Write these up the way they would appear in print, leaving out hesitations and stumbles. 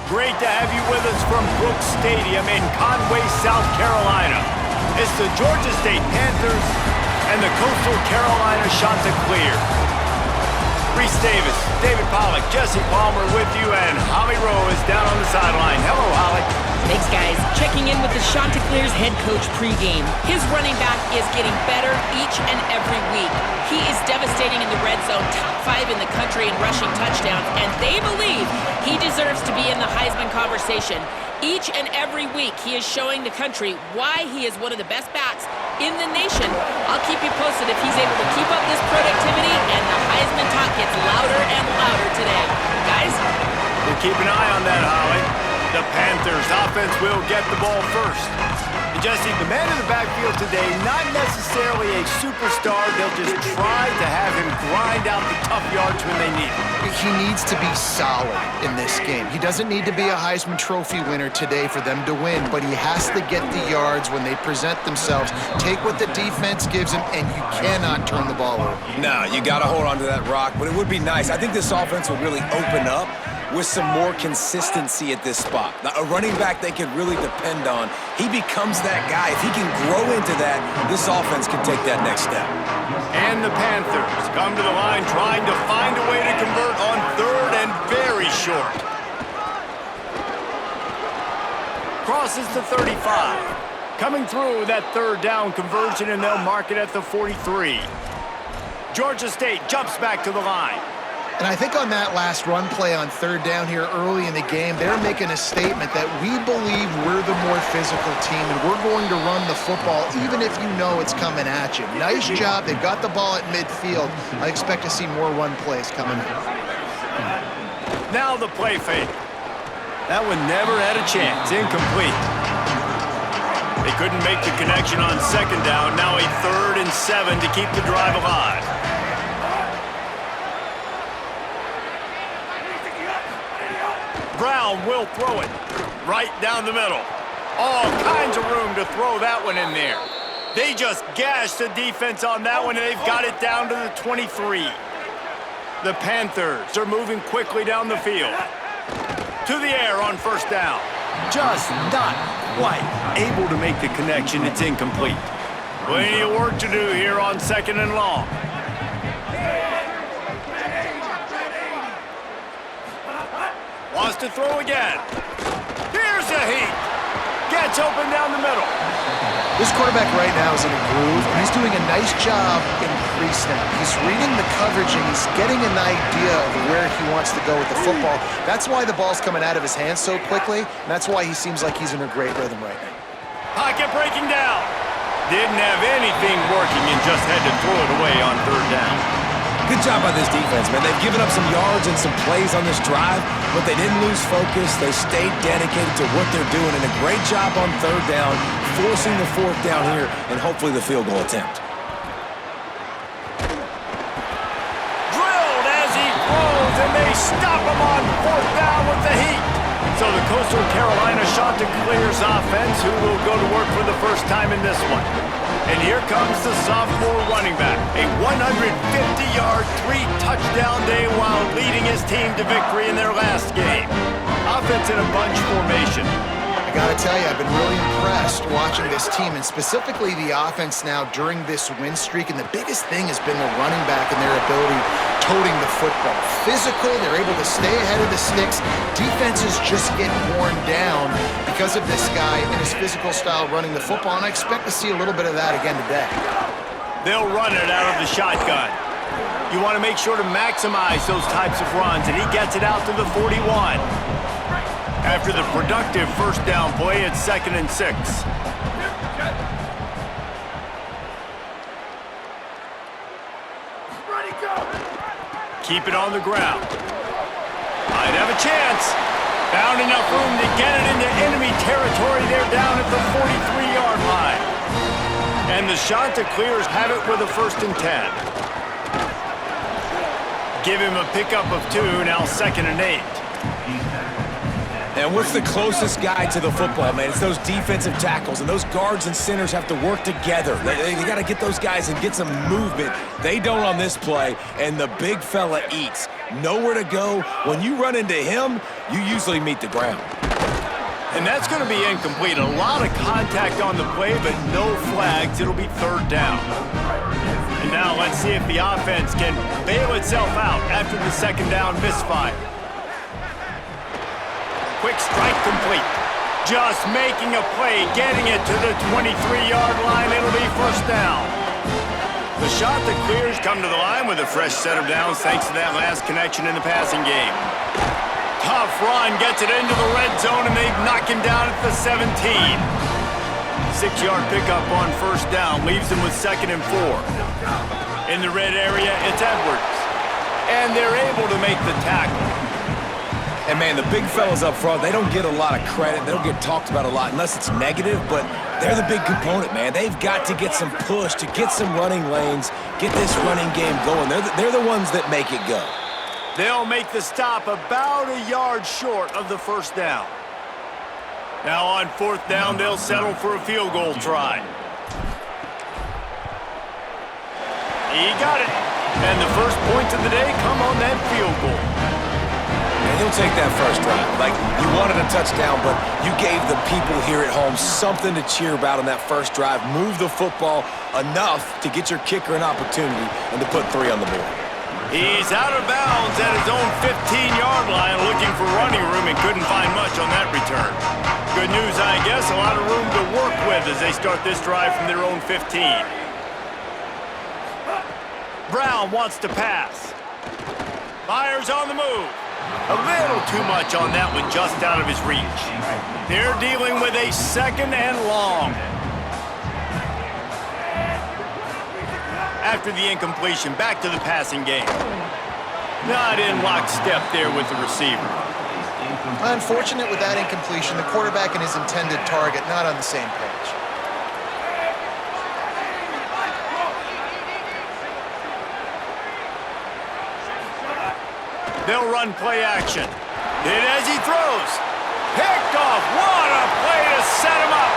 Great to have you with us from Brooks Stadium in Conway, South Carolina. It's the Georgia State Panthers and the Coastal Carolina Chanticleer. Reese Davis, David Pollack, Jesse Palmer with you, and Holly Rowe is down on the sideline. Hello, Holly. Thanks, guys. Checking in with the Chanticleer's head coach pregame. His running back is getting better each and every week. He is devastating in the red zone, top 5 in the country in rushing touchdowns, and they believe he deserves to be in the Heisman conversation. Each and every week, he is showing the country why he is one of the best backs in the nation. I'll keep you posted if he's able to keep up this productivity, and the Heisman talk gets louder and louder today. Guys? We'll keep an eye on that, Holly. The Panthers offense will get the ball first. And Jesse, the man in the backfield today, not necessarily a superstar. They'll just try to have him grind out the tough yards when they need it. He needs to be solid in this game. He doesn't need to be a Heisman Trophy winner today for them to win, but he has to get the yards when they present themselves. Take what the defense gives him, and you cannot turn the ball over. No, you got to hold on to that rock, but it would be nice. I think this offense will really open up with some more consistency at this spot. Now, a running back they can really depend on. He becomes that guy. If he can grow into that, this offense can take that next step. And the Panthers come to the line trying to find a way to convert on third and very short. Crosses the 35. Coming through that third down conversion, and they'll mark it at the 43. Georgia State jumps back to the line. And I think on that last run play on third down here early in the game, they're making a statement that we believe we're the more physical team and we're going to run the football even if you know it's coming at you. Nice job. They've got the ball at midfield. I expect to see more run plays coming in. Now the play fake. That one never had a chance. Incomplete. They couldn't make the connection on second down. Now a 3rd and 7 to keep the drive alive. Brown will throw it right down the middle. All kinds of room to throw that one in there. They just gashed the defense on that one, and they've got it down to the 23. The Panthers are moving quickly down the field. To the air on first down. Just not quite able to make the connection. It's incomplete. Plenty of work to do here on 2nd and long. Wants to throw again. Here's a heat. Gets open down the middle. This quarterback right now is in a groove, and he's doing a nice job in pre-snap. He's reading the coverage, and he's getting an idea of where he wants to go with the football. That's why the ball's coming out of his hands so quickly, and that's why he seems like he's in a great rhythm right now. Pocket breaking down. Didn't have anything working and just had to throw it away on third down. Good job by this defense, man. They've given up some yards and some plays on this drive, but they didn't lose focus. They stayed dedicated to what they're doing, and a great job on third down, forcing the 4th down here, and hopefully the field goal attempt. Drilled as he throws, and they stop him on 4th down with the heat. So the Coastal Carolina Chanticleer's offense, who will go to work for the first time in this one. And here comes the sophomore running back. A 150-yard, 3-touchdown day while leading his team to victory in their last game. Offense in a bunch formation. I got to tell you, I've been really impressed watching this team, and specifically the offense now during this win streak. And the biggest thing has been the running back and their ability toting the football. Physical, they're able to stay ahead of the sticks. Defenses just get worn down because of this guy and his physical style running the football, and I expect to see a little bit of that again today. They'll run it out of the shotgun. You want to make sure to maximize those types of runs, and he gets it out to the 41. After the productive first down play, it's 2nd and 6. Keep it on the ground. Might have a chance. Found enough room to get it into enemy territory. They're down at the 43-yard line. And the Chanticleers have it with a 1st and 10. Give him a pickup of 2, now 2nd and 8. And what's the closest guy to the football, man? It's those defensive tackles, and those guards and centers have to work together. They got to get those guys and get some movement. They don't on this play, and the big fella eats. nowhere to go. When you run into him, you usually meet the ground. And that's going to be incomplete. A lot of contact on the play, but no flags. It'll be third down. And now let's see if the offense can bail itself out after the second down misfire. Quick strike complete. Just making a play, getting it to the 23-yard line. It'll be first down. The shot that clears come to the line with a fresh set of downs thanks to that last connection in the passing game. Tough run, gets it into the red zone, and they knock him down at the 17. 6-yard pickup on first down, leaves him with 2nd and 4. In the red area, it's Edwards. And they're able to make the tackle. And, man, the big fellas up front, they don't get a lot of credit. They don't get talked about a lot unless it's negative, but they're the big component, man. They've got to get some push, to get some running lanes, get this running game going. They're the ones that make it go. They'll make the stop about a yard short of the first down. Now on fourth down, they'll settle for a field goal try. He got it. And the first points of the day come on that field goal. And you'll take that first drive. Like, you wanted a touchdown, but you gave the people here at home something to cheer about on that first drive. Move the football enough to get your kicker an opportunity and to put 3 on the board. He's out of bounds at his own 15-yard line, looking for running room and couldn't find much on that return. Good news, I guess, a lot of room to work with as they start this drive from their own 15. Brown wants to pass. Fires on the move. A little too much on that one, just out of his reach. They're dealing with a 2nd and long. After the incompletion, back to the passing game. Not in lockstep there with the receiver. Unfortunate with that incompletion. The quarterback and his intended target not on the same page. They'll run play action. Hit as he throws. Picked off. What a play to set him up.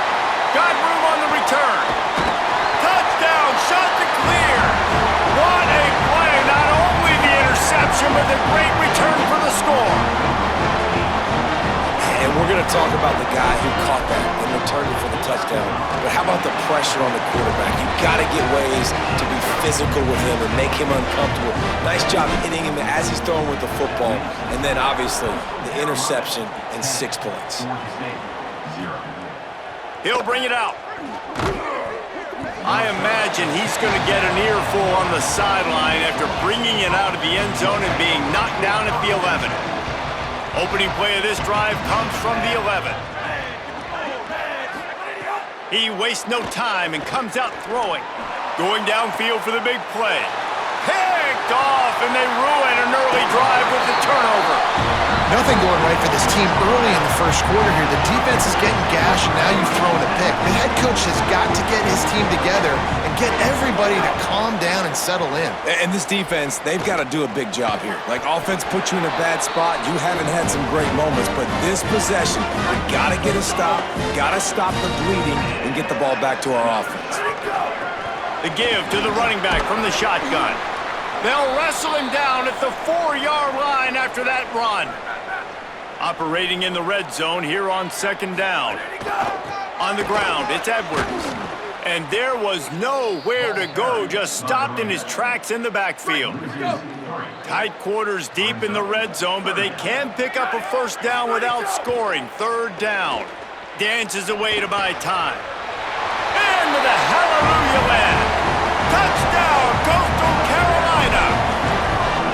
Got room on the return. Touchdown. Shot to clear. What a play. Not only the interception, but the great return for the score. And we're going to talk about the guy who caught that and returned it for the touchdown. But how about the pressure on the quarterback? You've got to get ways to be physical with him and make him uncomfortable. Nice job hitting him as he's throwing with the football. And then, obviously, the interception and 6 points. He'll bring it out. I imagine he's going to get an earful on the sideline after bringing it out of the end zone and being knocked down at the 11. Opening play of this drive comes from the 11. He wastes no time and comes out throwing. Going downfield for the big play. Picked off, and they ruin an early drive with the turnover. Nothing going right for this team early in the first quarter here. The defense is getting gashed, and now you've thrown a pick. The head coach has got to get his team together and get everybody to calm down and settle in. And this defense, they've got to do a big job here. Like, offense put you in a bad spot. You haven't had some great moments, but this possession, we got to get a stop, got to stop the bleeding, and get the ball back to our offense. The give to the running back from the shotgun. They'll wrestle him down at the 4-yard line after that run. Operating in the red zone here on second down. On the ground, it's Edwards. And there was nowhere to go, just stopped in his tracks in the backfield. Tight quarters deep in the red zone, but they can pick up a first down without scoring. Third down. Dances away to buy time. Into the hallelujah land. Touchdown, Coastal Carolina.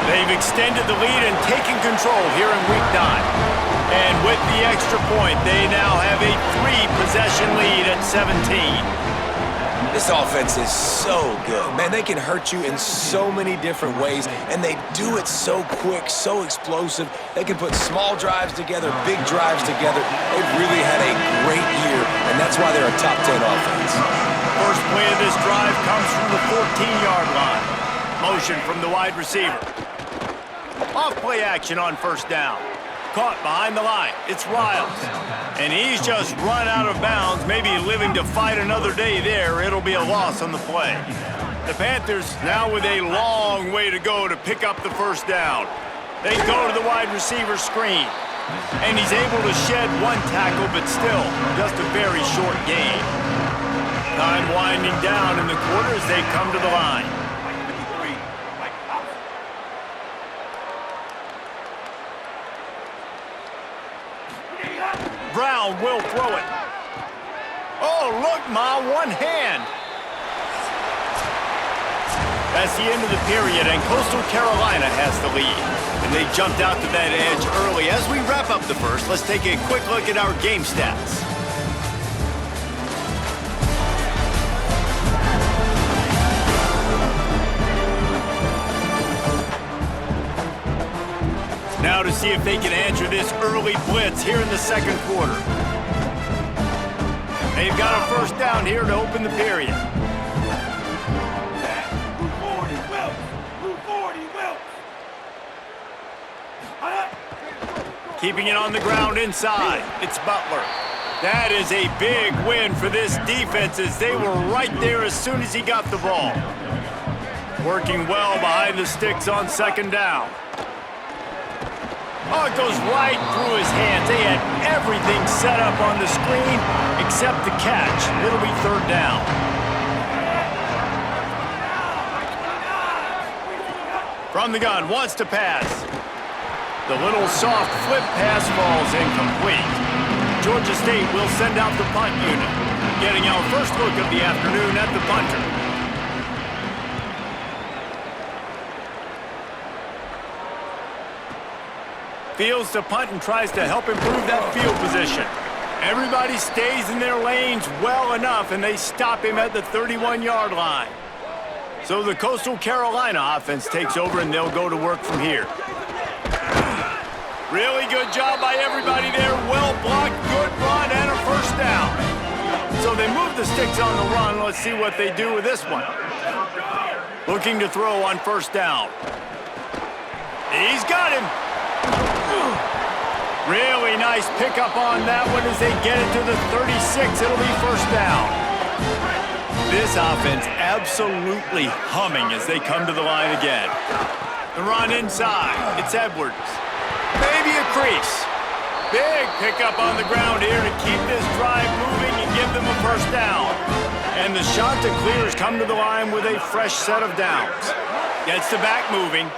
They've extended the lead and taken control here in Week 9. And with the extra point, they now have a 3-possession lead at 17. This offense is so good. Man, they can hurt you in so many different ways, and they do it so quick, so explosive. They can put small drives together, big drives together. They've really had a great year, and that's why they're a top 10 offense. First play of this drive comes from the 14-yard line. Motion from the wide receiver. Off play action on first down. Caught behind the line. It's Riles. And he's just run out of bounds, maybe living to fight another day there. It'll be a loss on the play. The Panthers now with a long way to go to pick up the first down. They go to the wide receiver screen. And he's able to shed one tackle, but still, just a very short gain. Time winding down in the quarter as they come to the line. Brown will throw it. Oh, look, Ma, one hand. That's the end of the period, and Coastal Carolina has the lead. And they jumped out to that edge early. As we wrap up the first, let's take a quick look at our game stats. Now to see if they can answer this early blitz here in the second quarter. They've got a first down here to open the period. Keeping it on the ground inside. It's Butler. That is a big win for this defense as they were right there as soon as he got the ball. Working well behind the sticks on second down. Oh, it goes right through his hands. They had everything set up on the screen except the catch. It'll be third down. From the gun, wants to pass. The little soft flip pass falls incomplete. Georgia State will send out the punt unit. Getting our first look of the afternoon at the punter. Fields to punt and tries to help improve that field position. Everybody stays in their lanes well enough, and they stop him at the 31-yard line. So the Coastal Carolina offense takes over, and they'll go to work from here. Really good job by everybody there. Well blocked, good run, and a first down. So they move the sticks on the run. Let's see what they do with this one. Looking to throw on first down. He's got him. Really nice pickup on that one as they get it to the 36. It'll be first down. This offense absolutely humming as they come to the line again. The run inside. It's Edwards. Maybe a crease. Big pickup on the ground here to keep this drive moving and give them a first down. And the Chanticleers come to the line with a fresh set of downs. Gets the back moving.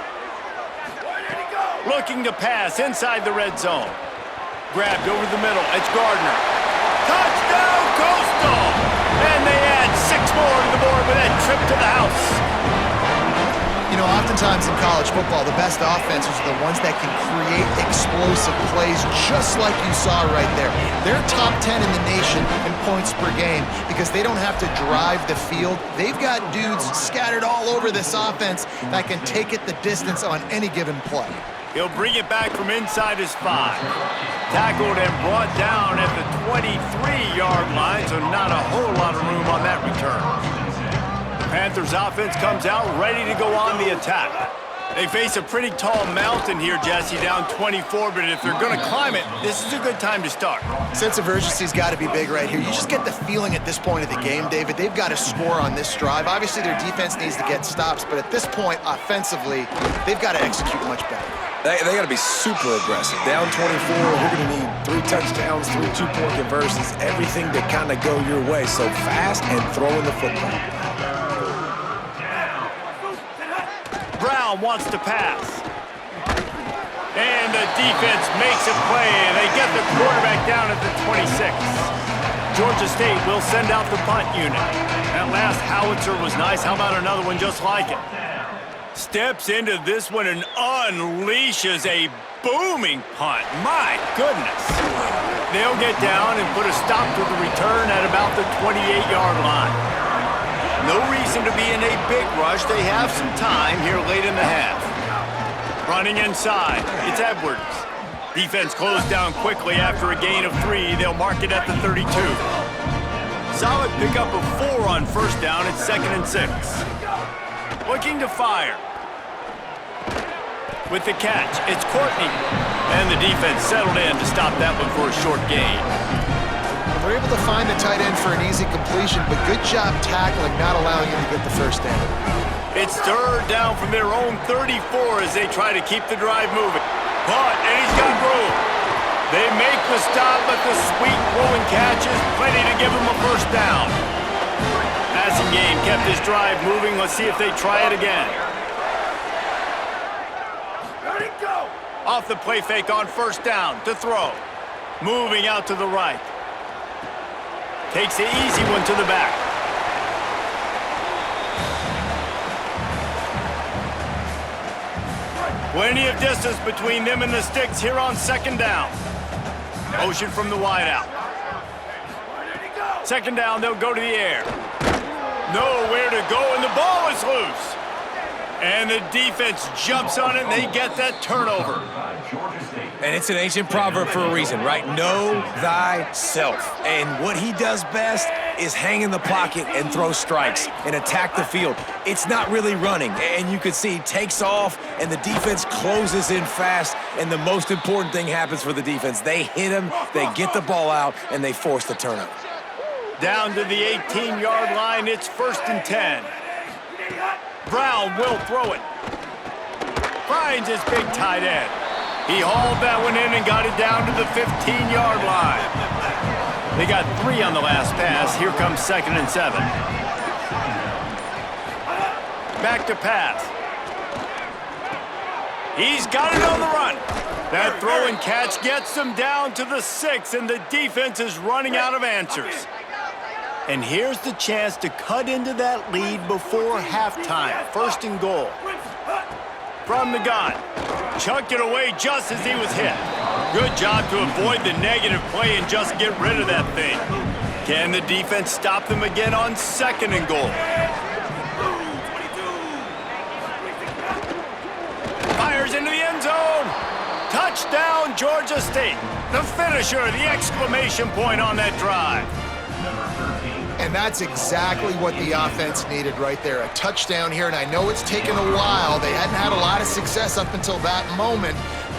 Looking to pass inside the red zone. Grabbed over the middle. It's Gardner. Touchdown, Coastal! And they add 6 more to the board with that trip to the house. You know, oftentimes in college football, the best offenses are the ones that can create explosive plays just like you saw right there. They're top 10 in the nation in points per game because they don't have to drive the field. They've got dudes scattered all over this offense that can take it the distance on any given play. He'll bring it back from inside his 5. Tackled and brought down at the 23-yard line, so not a whole lot of room on that return. The Panthers offense comes out ready to go on the attack. They face a pretty tall mountain here, Jesse, down 24, but if they're going to climb it, this is a good time to start. Sense of urgency's got to be big right here. You just get the feeling at this point of the game, David, they've got to score on this drive. Obviously, their defense needs to get stops, but at this point, offensively, they've got to execute much better. They got to be super aggressive. Down 24, you're going to need 3 touchdowns, 3 two-point conversions, everything to kind of go your way. So fast and throwing the football. Brown wants to pass. And the defense makes a play, and they get the quarterback down at the 26. Georgia State will send out the punt unit. That last howitzer was nice. How about another one just like it? Steps into this one and unleashes a booming punt. My goodness. They'll get down and put a stop to the return at about the 28-yard line. No reason to be in a big rush. They have some time here late in the half. Running inside, it's Edwards. Defense closed down quickly after a gain of 3. They'll mark it at the 32. Solid pickup of 4 on first down. It's 2nd and 6. Looking to fire. With the catch, it's Courtney. And the defense settled in to stop that one for a short gain. They're able to find the tight end for an easy completion, but good job tackling, not allowing him to get the first down. It's third down from their own 34 as they try to keep the drive moving. But, and he's got room. They make the stop, but the sweet throwing catch is plenty to give them a first down. Passing game kept this drive moving. Let's see if they try it again. Ready, go! Off the play fake on first down to throw. Moving out to the right. Takes the easy one to the back. Plenty of distance between them and the sticks here on second down. Motion from the wide out. Second down, they'll go to the air. Nowhere to go, and the ball is loose. And the defense jumps on it, and they get that turnover. And it's an ancient proverb for a reason, right? Know thyself. And what he does best is hang in the pocket and throw strikes and attack the field. It's not really running. And you can see he takes off, and the defense closes in fast. And the most important thing happens for the defense. They hit him, they get the ball out, and they force the turnover. Down to the 18-yard line, it's 1st and 10. Brown will throw it. Finds his big tight end. He hauled that one in and got it down to the 15-yard line. They got 3 on the last pass. Here comes 2nd and 7. Back to pass. He's got it on the run. That throw and catch gets them down to the 6, and the defense is running out of answers. And here's the chance to cut into that lead before halftime. 1st and goal. From the gun. Chucked it away just as he was hit. Good job to avoid the negative play and just get rid of that thing. Can the defense stop them again on 2nd and goal? Fires into the end zone. Touchdown, Georgia State. The finisher, the exclamation point on that drive. And that's exactly what the offense needed right there. A touchdown here, and I know it's taken a while. They hadn't had a lot of success up until that moment.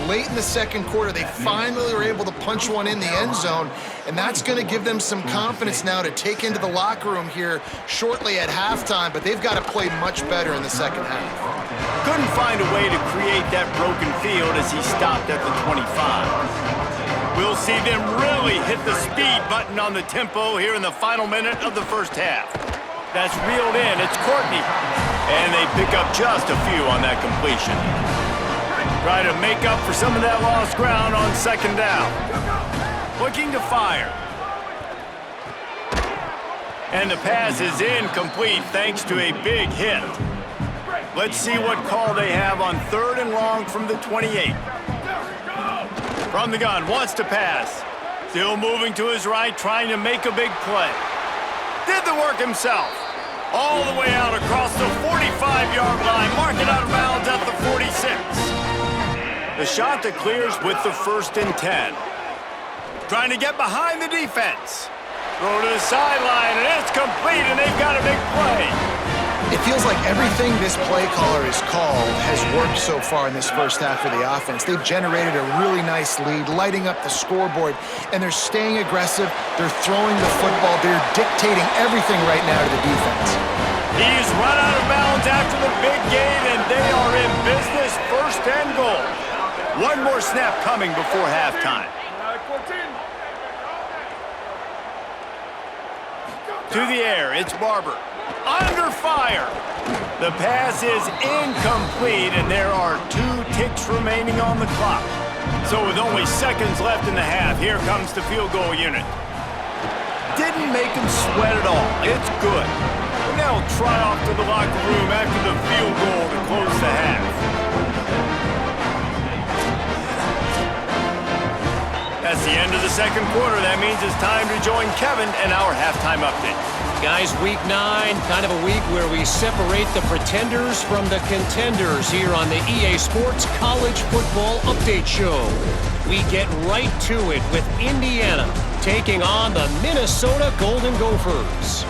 Late in the second quarter, they finally were able to punch one in the end zone, and that's going to give them some confidence now to take into the locker room here shortly at halftime, but they've got to play much better in the second half. Couldn't find a way to create that broken field as he stopped at the 25. We'll see them really hit the speed button on the tempo here in the final minute of the first half. That's reeled in. It's Courtney. And they pick up just a few on that completion. Try to make up for some of that lost ground on 2nd down. Looking to fire. And the pass is incomplete thanks to a big hit. Let's see what call they have on 3rd and long from the 28. From the gun, wants to pass. Still moving to his right, trying to make a big play. Did the work himself. All the way out across the 45-yard line, marking out of bounds at the 46. The shot that clears with the 1st and 10. Trying to get behind the defense. Throw to the sideline, and it's complete, and they've got a big play. It feels like everything this play caller has called has worked so far in this first half of the offense. They've generated a really nice lead, lighting up the scoreboard, and they're staying aggressive. They're throwing the football. They're dictating everything right now to the defense. He's run out of bounds after the big gain, and they are in business, 1st and goal. One more snap coming before halftime. To the air, it's Barber. Under fire. The pass is incomplete, and there are 2 ticks remaining on the clock. So with only seconds left in the half, here comes the field goal unit. Didn't make him sweat at all. It's good. And they'll try off to the locker room after the field goal to close the half. That's the end of the second quarter. That means it's time to join Kevin and our halftime update. Guys, week 9, kind of a week where we separate the pretenders from the contenders here on the EA Sports College Football Update Show. We get right to it with Indiana taking on the Minnesota Golden Gophers.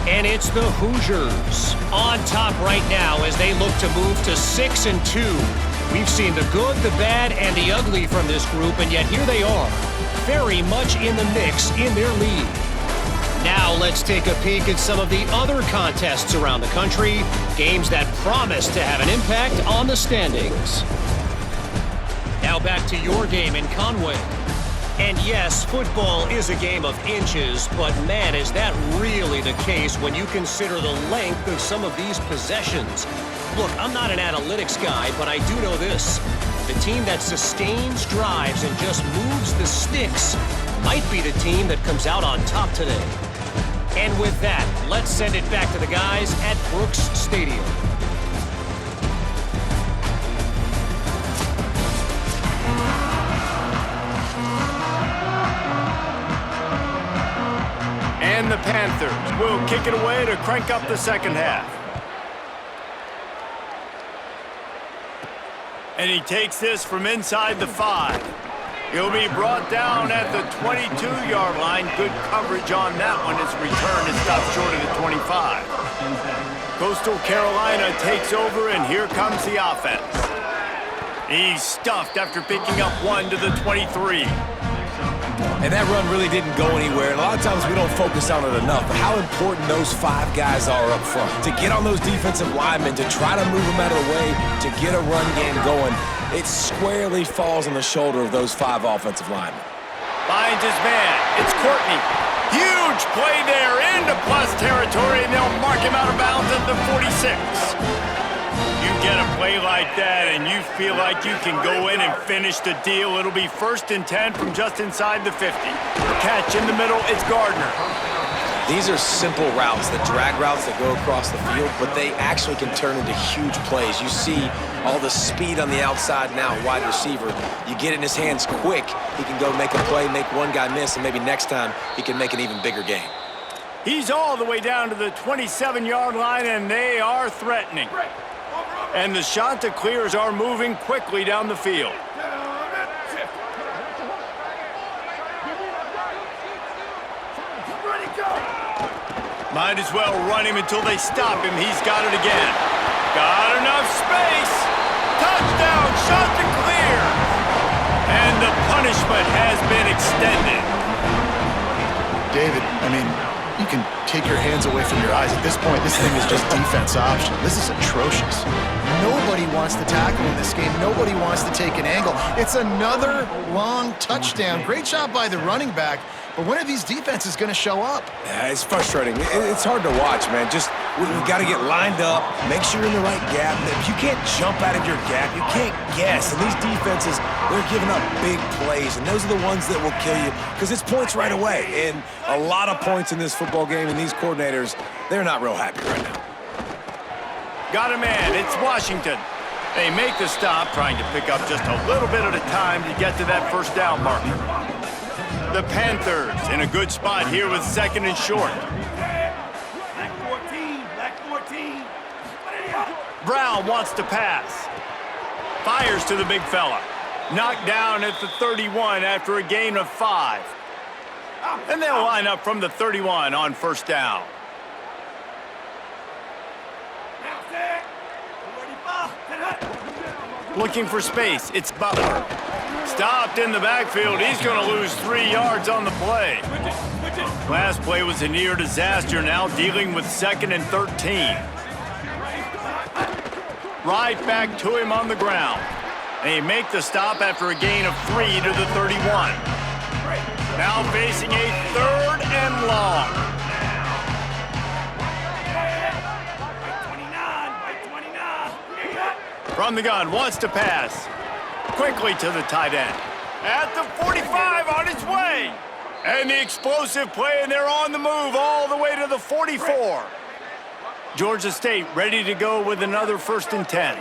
And it's the Hoosiers on top right now as they look to move to 6-2. We've seen the good, the bad, and the ugly from this group, and yet here they are, very much in the mix in their league. Now let's take a peek at some of the other contests around the country, games that promise to have an impact on the standings. Now back to your game in Conway. And yes, football is a game of inches, but man, is that really the case when you consider the length of some of these possessions. Look, I'm not an analytics guy, but I do know this. The team that sustains drives and just moves the sticks might be the team that comes out on top today. And with that, let's send it back to the guys at Brooks Stadium. And the Panthers will kick it away to crank up the second half. And he takes this from inside the 5. He'll be brought down at the 22-yard line. Good coverage on that one. His return is stopped short of the 25. Coastal Carolina takes over, and here comes the offense. He's stuffed after picking up 1 to the 23. And that run really didn't go anywhere. And a lot of times we don't focus on it enough, but how important those 5 guys are up front. To get on those defensive linemen, to try to move them out of the way, to get a run game going, it squarely falls on the shoulder of those 5 offensive linemen. Finds his man. It's Courtney. Huge play there into plus territory, and they'll mark him out of bounds at the 46. You get a play like that, and you feel like you can go in and finish the deal. It'll be 1st and 10 from just inside the 50. Catch in the middle, it's Gardner. These are simple routes, the drag routes that go across the field, but they actually can turn into huge plays. You see all the speed on the outside now, wide receiver. You get it in his hands quick, he can go make a play, make one guy miss, and maybe next time he can make an even bigger game. He's all the way down to the 27-yard line, and they are threatening. And the Chanticleers are moving quickly down the field. Might as well run him until they stop him. He's got it again. Got enough space. Touchdown, Chanticleer. And the punishment has been extended. David, I mean, you can take your hands away from your eyes. At this point, this thing is just defense option. This is atrocious. Nobody wants to tackle in this game. Nobody wants to take an angle. It's another long touchdown. Great job by the running back. But when are these defenses going to show up? Yeah, it's frustrating. It's hard to watch, man. Just, we got to get lined up, make sure you're in the right gap. If you can't jump out of your gap, you can't guess. And these defenses, they're giving up big plays, and those are the ones that will kill you because it's points right away. And a lot of points in this football game, and these coordinators, they're not real happy right now. Got a man. It's Washington. They make the stop, trying to pick up just a little bit at a time to get to that first down marker. The Panthers in a good spot here with 2nd and short. Brown wants to pass. Fires to the big fella. Knocked down at the 31 after a gain of 5. And they'll line up from the 31 on first down. Looking for space, it's Butler. Stopped in the backfield. He's going to lose 3 yards on the play. Last play was a near disaster, now dealing with 2nd and 13. Right back to him on the ground. They make the stop after a gain of 3 to the 31. Now facing a 3rd and long. From the gun, wants to pass. Quickly to the tight end. At the 45, on his way. And the explosive play, and they're on the move all the way to the 44. Georgia State ready to go with another 1st and 10.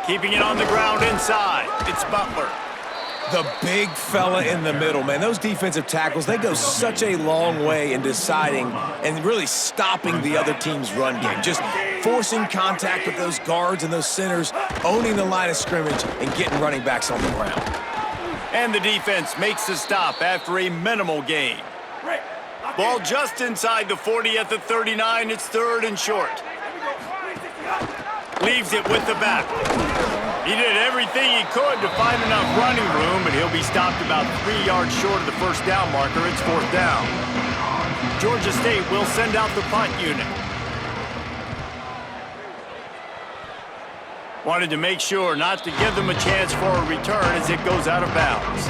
Keeping it on the ground inside. It's Butler. The big fella in the middle, man. Those defensive tackles, they go such a long way in deciding and really stopping the other team's run game. Just forcing contact with those guards and those centers, owning the line of scrimmage, and getting running backs on the ground. And the defense makes the stop after a minimal gain. Ball just inside the 40 at the 39. It's 3rd and short. Leaves it with the back. He did everything he could to find enough running room, but he'll be stopped about 3 yards short of the first down marker. It's 4th down. Georgia State will send out the punt unit. Wanted to make sure not to give them a chance for a return as it goes out of bounds.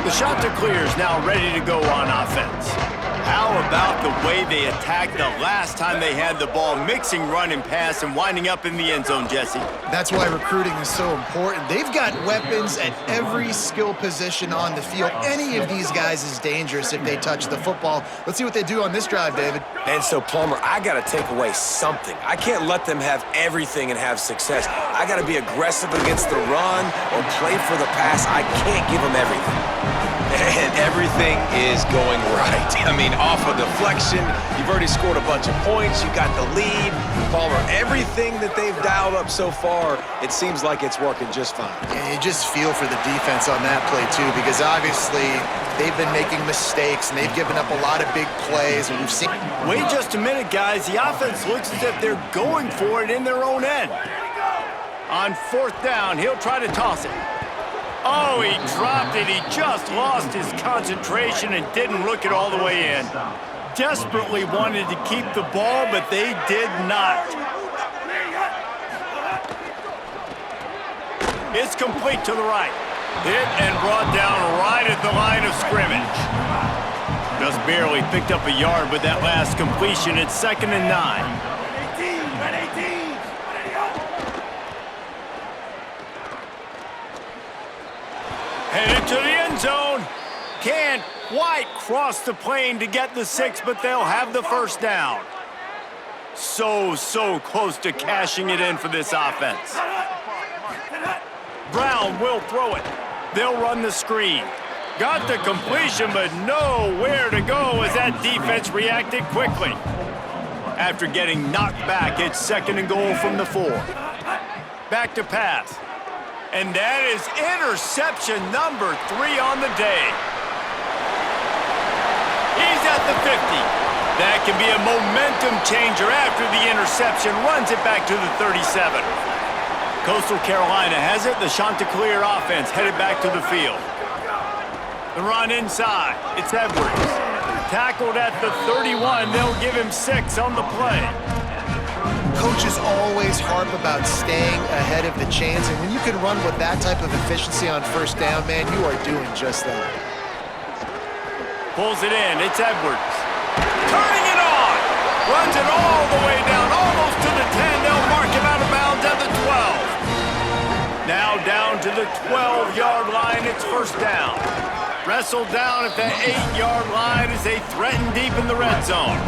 The shot to clear is now ready to go on offense. How about the way they attacked the last time they had the ball, mixing run and pass and winding up in the end zone, Jesse? That's why recruiting is so important. They've got weapons at every skill position on the field. Any of these guys is dangerous if they touch the football. Let's see what they do on this drive, David. And so, Plummer, I got to take away something. I can't let them have everything and have success. I got to be aggressive against the run or play for the pass. I can't give them everything. And everything is going right. I mean, off a deflection, you've already scored a bunch of points, you got the lead. Palmer, everything that they've dialed up so far, it seems like it's working just fine. And you just feel for the defense on that play, too, because obviously they've been making mistakes, and they've given up a lot of big plays, and we've seen... Wait just a minute, guys. The offense looks as if they're going for it in their own end. On 4th down, he'll try to toss it. Oh, he dropped it. He just lost his concentration and didn't look it all the way in. Desperately wanted to keep the ball, but they did not. It's complete to the right. Hit and brought down right at the line of scrimmage. Just barely picked up a yard with that last completion. It's 2nd and 9. Headed to the end zone. Can't quite cross the plane to get the 6, but they'll have the first down. So close to cashing it in for this offense. Brown will throw it. They'll run the screen. Got the completion, but nowhere to go as that defense reacted quickly. After getting knocked back, it's 2nd and goal from the 4. Back to pass. And that is interception number 3 on the day. He's at the 50. That can be a momentum changer after the interception. Runs it back to the 37. Coastal Carolina has it. The Chanticleer offense headed back to the field. The run inside. It's Edwards. Tackled at the 31. They'll give him 6 on the play. Coaches always harp about staying ahead of the chains, and when you can run with that type of efficiency on 1st down, man, you are doing just that. Pulls it in. It's Edwards. Turning it on. Runs it all the way down, almost to the 10. They'll mark him out of bounds at the 12. Now down to the 12-yard line. It's 1st down. Wrestled down at the 8-yard line as they threaten deep in the red zone.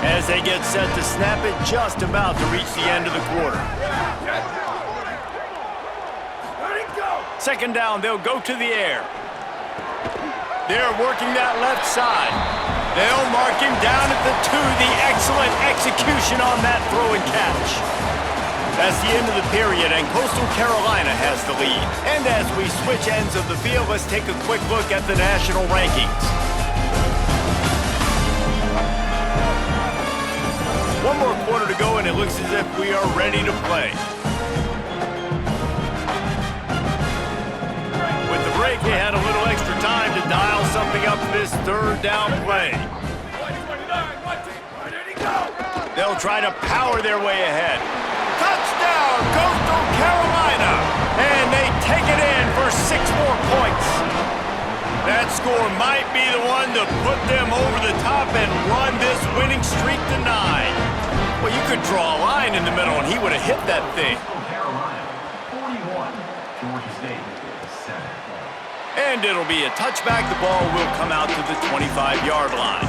As they get set to snap it, just about to reach the end of the quarter. 2nd down, they'll go to the air. They're working that left side. They'll mark him down at the 2. The excellent execution on that throw and catch. That's the end of the period, and Coastal Carolina has the lead. And as we switch ends of the field, let's take a quick look at the national rankings. 1 more quarter to go, and it looks as if we are ready to play. With the break, they had a little extra time to dial something up for this 3rd down play. They'll try to power their way ahead. Touchdown, Coastal Carolina! And they take it in for 6 more points. That score might be the one to put them over the top and run this winning streak to 9. Well, you could draw a line in the middle and he would have hit that thing. And it'll be a touchback. The ball will come out to the 25-yard line.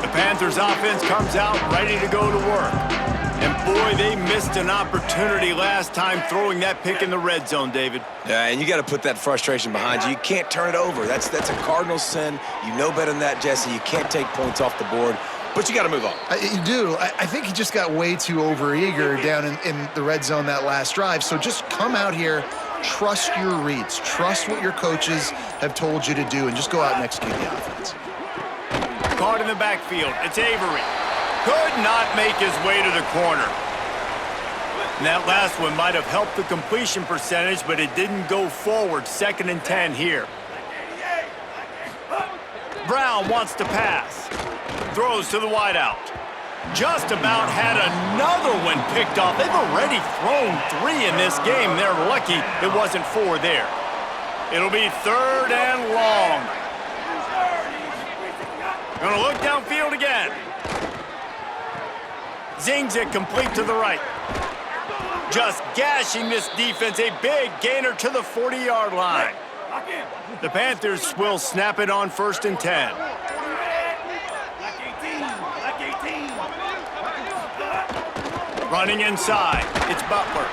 The Panthers offense comes out ready to go to work. And boy, they missed an opportunity last time throwing that pick in the red zone, David. Yeah, and you got to put that frustration behind you. You can't turn it over. That's a cardinal sin. You know better than that, Jesse. You can't take points off the board, but you got to move on. You do. I think he just got way too overeager down in the red zone that last drive. So just come out here, trust your reads, trust what your coaches have told you to do, and just go out and execute the offense. Caught in the backfield. It's Avery. Could not make his way to the corner. And that last one might have helped the completion percentage, but it didn't go forward. 2nd and 10 here. Brown wants to pass. Throws to the wideout. Just about had another one picked off. They've already thrown 3 in this game. They're lucky it wasn't 4 there. It'll be 3rd and long. Gonna look downfield again. Zings it complete to the right. Just gashing this defense. A big gainer to the 40-yard line. The Panthers will snap it on 1st and 10. Running inside. It's Butler.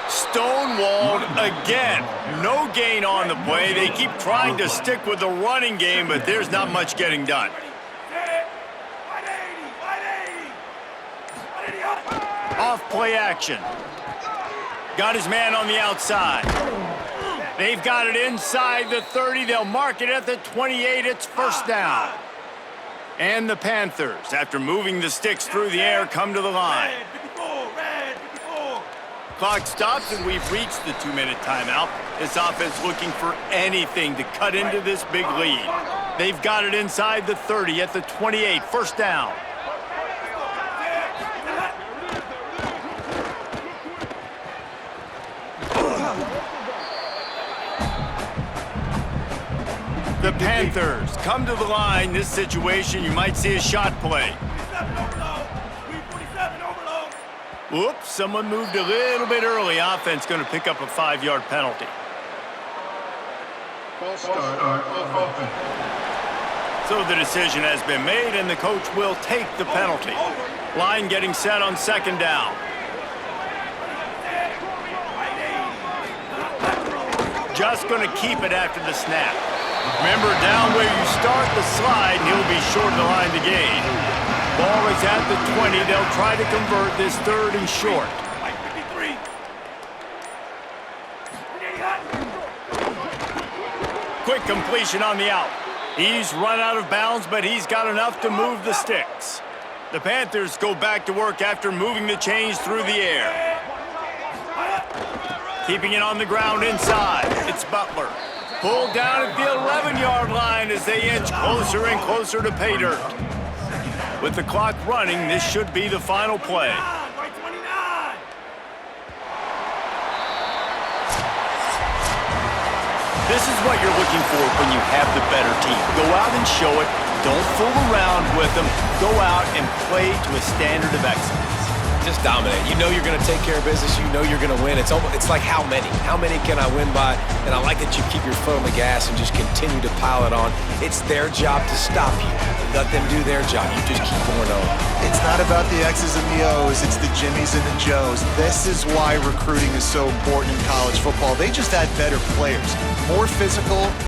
Stonewalled again. No gain on the play. They keep trying to stick with the running game, but there's not much getting done. Off play action. Got his man on the outside. They've got it inside the 30. They'll mark it at the 28. It's 1st down. And the Panthers, after moving the sticks through the air, come to the line. Clock stops, and we've reached the 2-minute timeout. This offense looking for anything to cut into this big lead. They've got it inside the 30 at the 28. 1st down. The Panthers come to the line. This situation, you might see a shot play. Whoops, someone moved a little bit early. Offense going to pick up a 5-yard penalty. So the decision has been made, and the coach will take the penalty. Line getting set on 2nd down. Just going to keep it after the snap. Remember, down where you start the slide, and he'll be short of the line to gain. Ball is at the 20. They'll try to convert this 3rd and short. Quick completion on the out. He's run out of bounds, but he's got enough to move the sticks. The Panthers go back to work after moving the chains through the air. Keeping it on the ground inside. It's Butler. Pulled down at the 11-yard line as they inch closer and closer to pay dirt. With the clock running, this should be the final play. This is what you're looking for when you have the better team. Go out and show it. Don't fool around with them. Go out and play to a standard of excellence. Just dominate. You know you're going to take care of business. You know you're going to win. It's like how many? How many can I win by? And I like that you keep your foot on the gas and just continue to pile it on. It's their job to stop you. Let them do their job. You just keep going on. It's not about the X's and the O's. It's the Jimmies and the Joes. This is why recruiting is so important in college football. They just add better players, more physical,